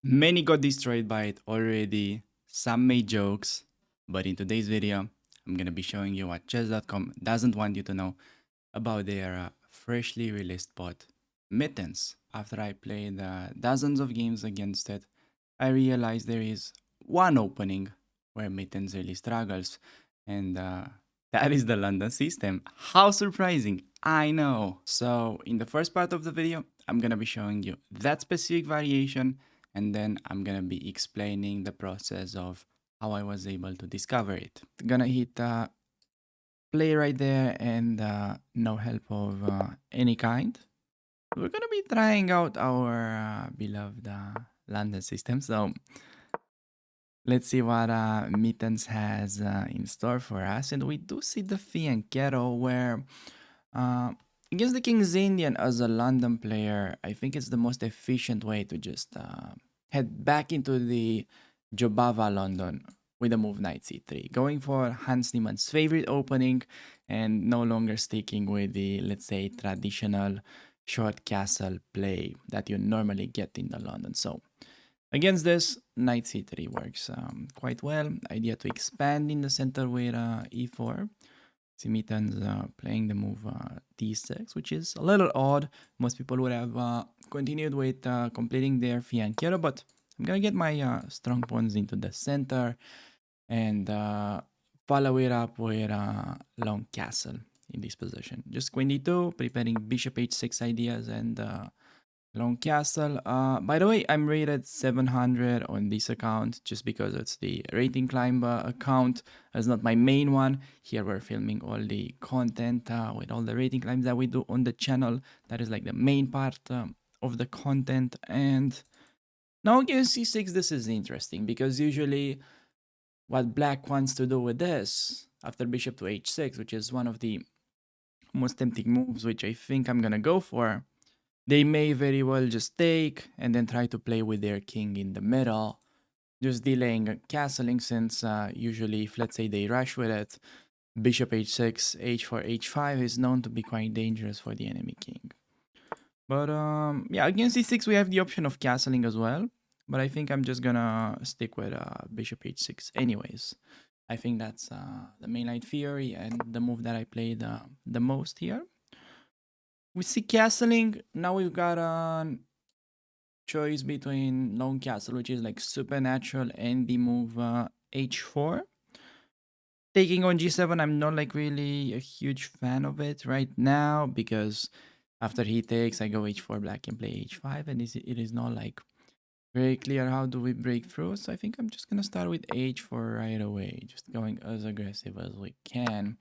Many got destroyed by it already, some made jokes, but in today's video, I'm gonna be showing you what chess.com doesn't want you to know about their freshly released bot, Mittens. After I played dozens of games against it, I realized there is one opening where Mittens really struggles, and that is the London system. How surprising! I know. So, in the first part of the video, I'm gonna be showing you that specific variation, and then I'm gonna be explaining the process of how I was able to discover it. Gonna hit play right there and no help of any kind. We're gonna be trying out our beloved London system. So let's see what Mittens has in store for us. And we do see the Fianchetto where uh, against the King's Indian as a London player, I think it's the most efficient way to just head back into the Jobava London with the move knight c3, going for Hans Niemann's favorite opening and no longer sticking with the, let's say, traditional short castle play that you normally get in the London. So against this, knight c3 works quite well. Idea to expand in the center with e4. Mittens playing the move d6, which is a little odd. Most people would have continued with completing their fianchetto, but I'm gonna get my strong pawns into the center and follow it up with long castle in this position. Just queen d2, preparing bishop h6 ideas and long castle. By the way, I'm rated 700 on this account just because it's the rating climb account. It's not my main one. Here we're filming all the content with all the rating climbs that we do on the channel. That is like the main part of the content. And now against c6, this is interesting because usually what black wants to do with this after bishop to h6, which is one of the most tempting moves, which I think I'm gonna go for. They may very well just take and then try to play with their king in the middle, just delaying castling since usually if let's say they rush with it, bishop h6, h4, h5 is known to be quite dangerous for the enemy king. But yeah, against e6 we have the option of castling as well, but I think I'm just gonna stick with bishop h6 anyways. I think that's the mainline theory and the move that I played the most here. We see castling. Now we've got a choice between long castle, which is like supernatural, and the move h4. Taking on g7, I'm not like really a huge fan of it right now because after he takes, I go h4, black can play h5, and it is not like very clear how do we break through. So I think I'm just gonna start with h4 right away, just going as aggressive as we can.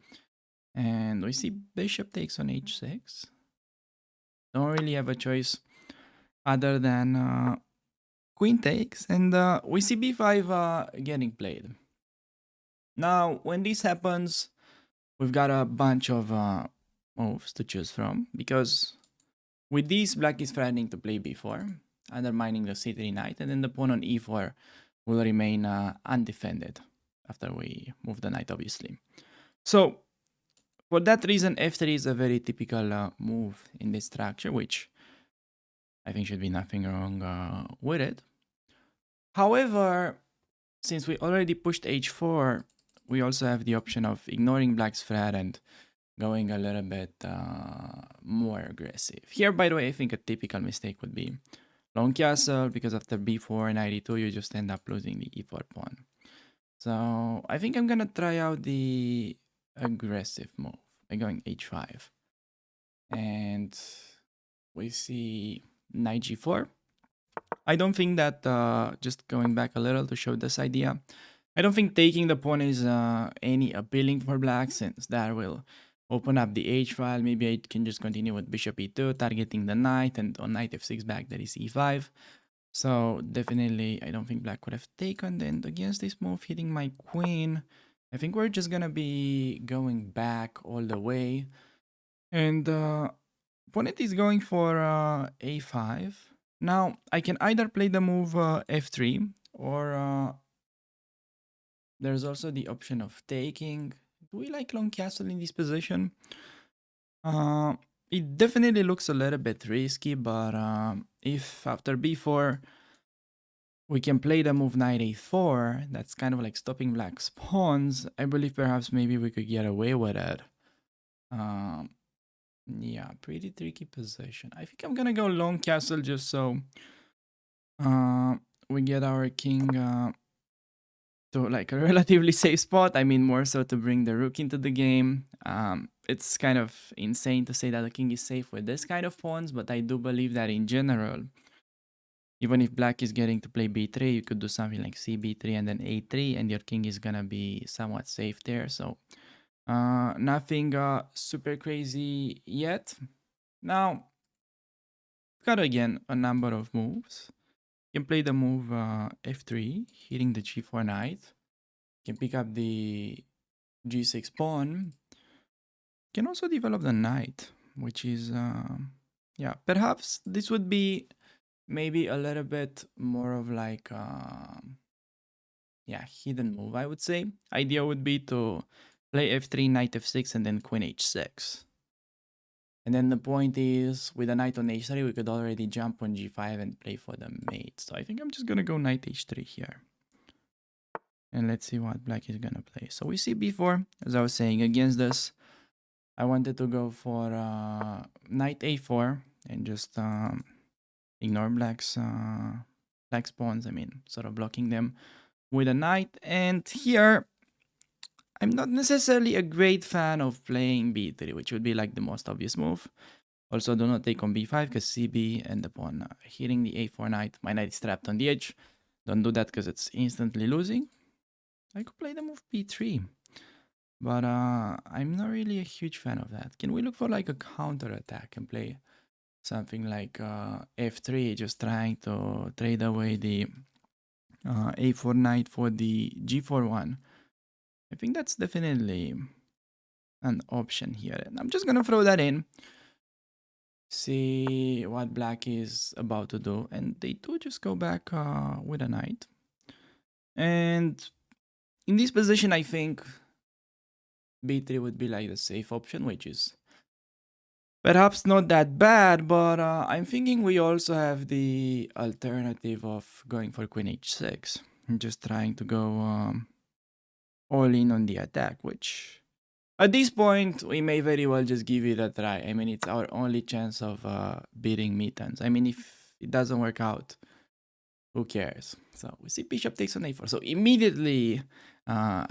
And we see bishop takes on h6. Don't really have a choice other than queen takes, and we see b5 getting played. Now, when this happens, we've got a bunch of moves to choose from, because with these, black is threatening to play b4, undermining the c3 knight, and then the pawn on e4 will remain undefended after we move the knight, obviously. So, for that reason, f3 is a very typical move in this structure, which I think should be nothing wrong with it. However, since we already pushed h4, we also have the option of ignoring black's threat and going a little bit more aggressive. Here, by the way, I think a typical mistake would be long castle, because after b4 and e2, you just end up losing the e4 pawn. So I think I'm gonna try out the aggressive move by going h5. And we see knight g4. I don't think that, just going back a little to show this idea, I don't think taking the pawn is any appealing for black, since that will open up the h file. Maybe I can just continue with bishop e2, targeting the knight, and on knight f6 back, that is e5. So definitely, I don't think black would have taken. Then against this move, hitting my queen, I think we're just gonna be going back all the way. And opponent is going for a5. Now, I can either play the move f3, or there's also the option of taking. Do we like long castle in this position? It definitely looks a little bit risky, but if after b4 We can play the move knight a4. That's kind of like stopping black's pawns. I believe perhaps maybe we could get away with it. Um, yeah, pretty tricky position. I think I'm gonna go long castle just so we get our king to like a relatively safe spot. I mean, more so to bring the rook into the game. It's kind of insane to say that the king is safe with this kind of pawns, but I do believe that in general, even if black is getting to play b3, you could do something like cb3 and then a3, and your king is gonna be somewhat safe there. So nothing super crazy yet. Now, we've got again a number of moves. You can play the move f3, hitting the g4 knight. You can pick up the g6 pawn. You can also develop the knight, which is, yeah, perhaps this would be maybe a little bit more of like, yeah, hidden move, I would say. Idea would be to play f3, knight f6, and then queen h6. And then the point is, with a knight on h3, we could already jump on g5 and play for the mate. So I think I'm just going to go knight h3 here. And let's see what black is going to play. So we see b4, as I was saying, against this, I wanted to go for knight a4 and just ignore black's pawns. I mean, sort of blocking them with a knight. And here, I'm not necessarily a great fan of playing b3, which would be like the most obvious move. Also, do not take on b5 because cb and the pawn hitting the a4 knight. My knight is trapped on the edge. Don't do that because it's instantly losing. I could play the move b3. But I'm not really a huge fan of that. Can we look for like a counter attack and play something like f3, just trying to trade away the a4 knight for the g4 one? I think that's definitely an option here. And I'm just going to throw that in. See what black is about to do. And they do just go back with a knight. And in this position, I think b3 would be like the safe option, which is perhaps not that bad, but I'm thinking we also have the alternative of going for queen h6. I'm just trying to go all in on the attack, which at this point, we may very well just give it a try. I mean, it's our only chance of beating Mittens. I mean, if it doesn't work out, who cares? So we see bishop takes on a4. So immediately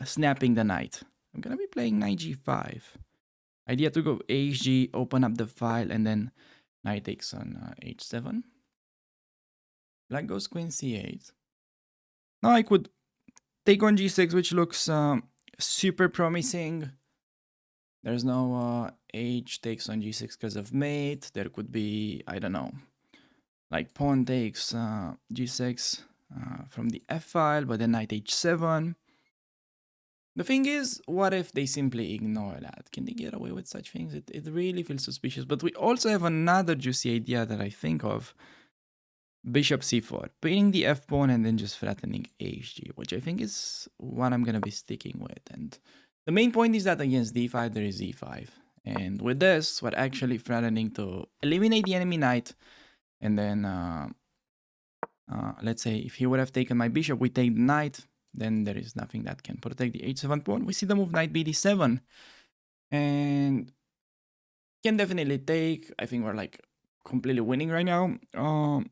snapping the knight. I'm going to be playing knight g5. Idea to go hg, open up the file, and then knight takes on h7. Black goes queen c8. Now I could take on g6, which looks super promising. There's no h takes on g6 because of mate. There could be, I don't know, like pawn takes g6 from the f file, but then knight h7. The thing is, what if they simply ignore that? Can they get away with such things? It really feels suspicious. But we also have another juicy idea that I think of. Bishop c4, pinning the f pawn and then just threatening hg, which I think is what I'm going to be sticking with. And the main point is that against d5, there is e5. And with this, we're actually threatening to eliminate the enemy knight. And then, let's say, if he would have taken my bishop, we take the knight. Then there is nothing that can protect the h7 pawn. We see the move knight bd7. And can definitely take. I think we're like completely winning right now.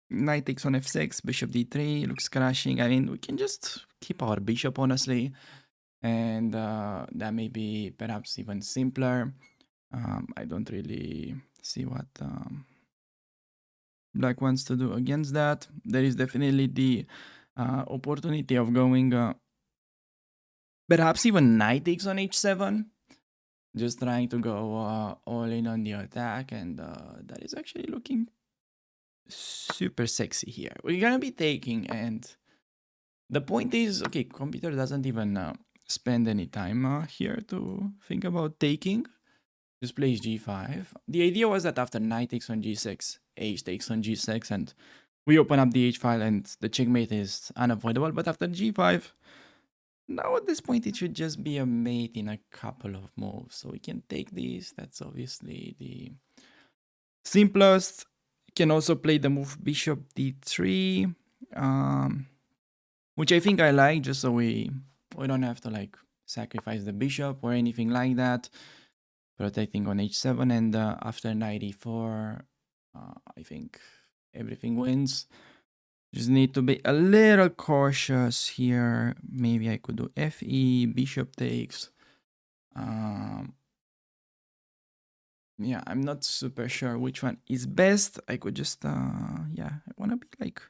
Knight takes on f6, bishop d3, looks crashing. I mean, we can just keep our bishop, honestly. And that may be perhaps even simpler. I don't really see what black wants to do against that. There is definitely the opportunity of going perhaps even knight takes on h7. Just trying to go all in on the attack. And that is actually looking super sexy here. We're gonna be taking, and the point is, okay, computer doesn't even spend any time here to think about taking. Just plays g5. The idea was that after knight takes on g6, h takes on g6, and we open up the h file and the checkmate is unavoidable. But after g5, now at this point it should just be a mate in a couple of moves. So we can take these. That's obviously the simplest. Can also play the move bishop d3. um, which I think I like, just so we don't have to like sacrifice the bishop or anything like that. Protecting on h7, and after knight e4, I think everything wins. Just need to be a little cautious here. Maybe I could do fe, bishop takes. Yeah, I'm not super sure which one is best. I could just yeah, I want to be like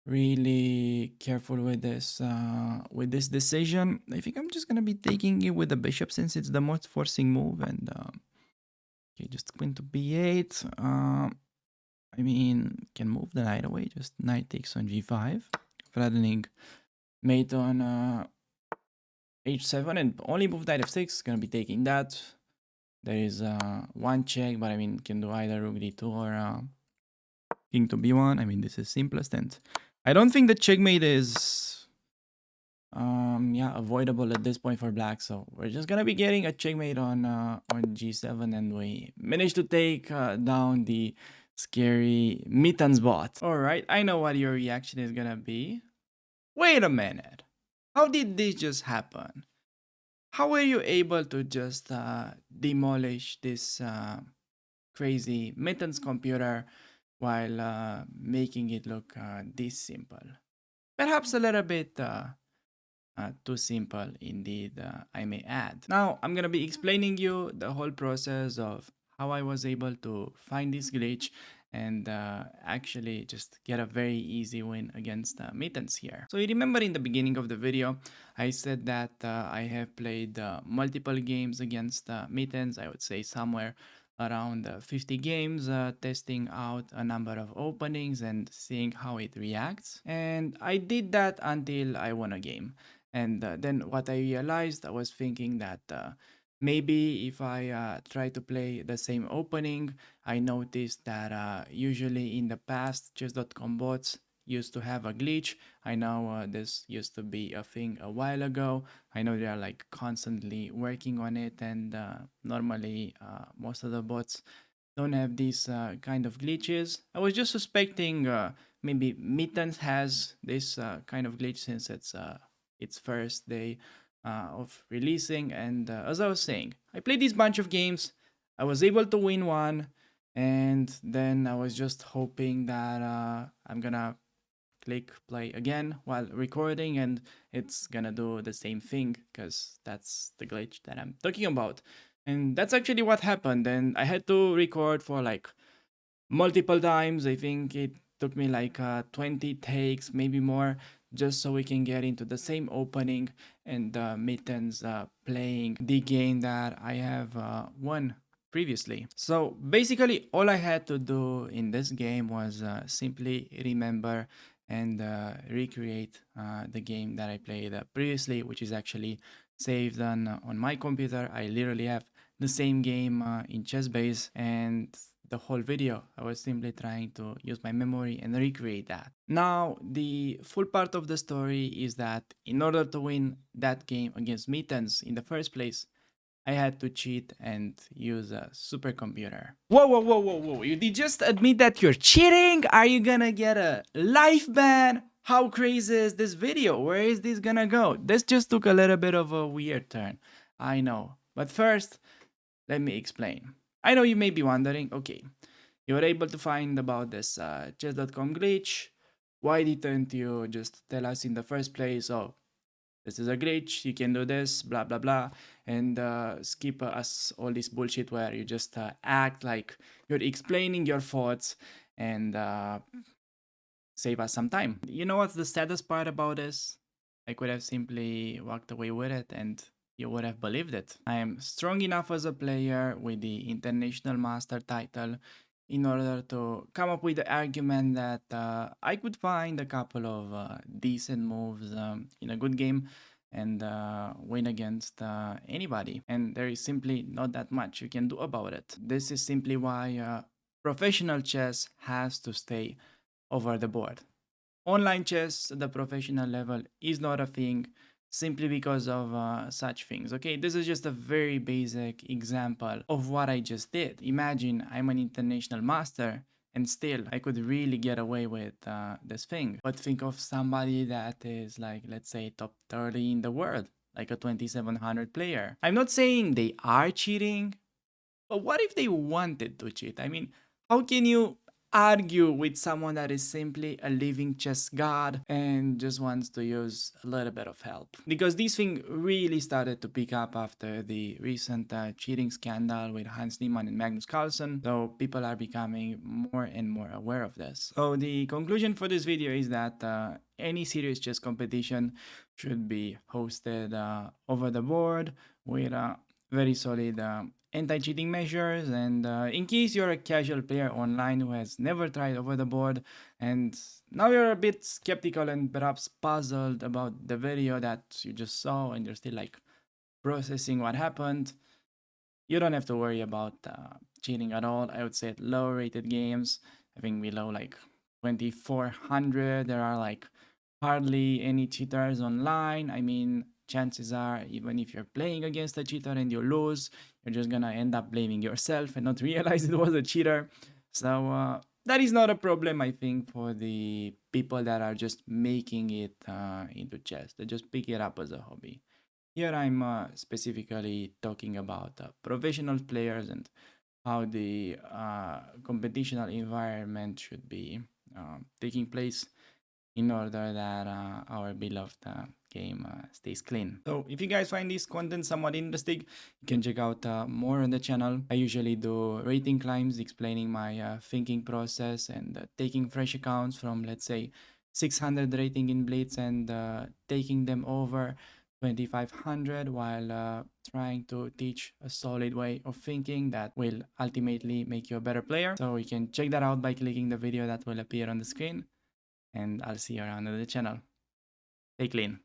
really careful with this decision. I think I'm just gonna be taking it with the bishop since it's the most forcing move. And okay, just queen to b8. I mean, can move the knight away. Just knight takes on g5, threatening mate on h7, and only move knight f6. Gonna be taking that. There is one check, but I mean, can do either rook d2 or king to b1. I mean, this is simplest, and I don't think the checkmate is yeah, avoidable at this point for black. So we're just gonna be getting a checkmate on g7, and we managed to take down the scary Mittens bot. All right, I know what your reaction is gonna be. Wait a minute, how did this just happen? How were you able to just demolish this crazy Mittens computer while making it look this simple? Perhaps a little bit too simple indeed, I may add. Now, I'm gonna be explaining you the whole process of how I was able to find this glitch and actually just get a very easy win against Mittens here. So you remember in the beginning of the video, I said that I have played multiple games against Mittens. I would say somewhere around 50 games, testing out a number of openings and seeing how it reacts. And I did that until I won a game. And then what I realized, I was thinking that maybe if I try to play the same opening, I noticed that usually in the past, chess.com bots used to have a glitch. I know this used to be a thing a while ago. I know they are like constantly working on it, and normally most of the bots don't have these kind of glitches. I was just suspecting maybe Mittens has this kind of glitch since it's first day of releasing. And as I was saying, I played this bunch of games. I was able to win one, and then I was just hoping that I'm gonna click play again while recording and it's gonna do the same thing, because that's the glitch that I'm talking about. And that's actually what happened, and I had to record for like multiple times. I think it took me like 20 takes, maybe more, just so we can get into the same opening and Mittens playing the game that I have won previously. So basically all I had to do in this game was simply remember and recreate the game that I played previously, which is actually saved on my computer. I literally have the same game in ChessBase, and the whole video I was simply trying to use my memory and recreate that. Now the full part of the story is that in order to win that game against Mittens in the first place, I had to cheat and use a supercomputer. Whoa, whoa, whoa, whoa, whoa. You did just admit that you're cheating? Are you gonna get a life ban? How crazy is this video? Where is this gonna go? This just took a little bit of a weird turn. I know. But first, let me explain. I know you may be wondering, okay, you were able to find about this chess.com glitch. Why didn't you just tell us in the first place, oh, this is a glitch, you can do this, blah, blah, blah, and skip us all this bullshit where you just act like you're explaining your thoughts and save us some time. You know what's the saddest part about this? I could have simply walked away with it and you would have believed it. I am strong enough as a player with the International Master title in order to come up with the argument that I could find a couple of decent moves in a good game and win against anybody. And there is simply not that much you can do about it. This is simply why professional chess has to stay over the board. Online chess at the professional level is not a thing simply because of such things. Okay, this is just a very basic example of what I just did. Imagine I'm an international master and still I could really get away with this thing. But think of somebody that is like, let's say, top 30 in the world, like a 2700 player. I'm not saying they are cheating, but what if they wanted to cheat? I mean, how can you argue with someone that is simply a living chess god and just wants to use a little bit of help? Because this thing really started to pick up after the recent cheating scandal with Hans Niemann and Magnus Carlsen, so people are becoming more and more aware of this. So the conclusion for this video is that any serious chess competition should be hosted over the board with very solid anti-cheating measures, and in case you're a casual player online who has never tried over the board and now you're a bit skeptical and perhaps puzzled about the video that you just saw and you're still like processing what happened, you don't have to worry about cheating at all. I would say at low rated games, I think below like 2400, there are like hardly any cheaters online. I mean, chances are, even if you're playing against a cheater and you lose, you're just gonna end up blaming yourself and not realize it was a cheater. So that is not a problem, I think, for the people that are just making it into chess. They just pick it up as a hobby. Here I'm specifically talking about professional players and how the competitional environment should be taking place in order that our beloved game stays clean. So if you guys find this content somewhat interesting, you can check out more on the channel. I usually do rating climbs explaining my thinking process and taking fresh accounts from, let's say, 600 rating in Blitz and taking them over 2500 while trying to teach a solid way of thinking that will ultimately make you a better player. So you can check that out by clicking the video that will appear on the screen, and I'll see you around on the channel. Stay clean.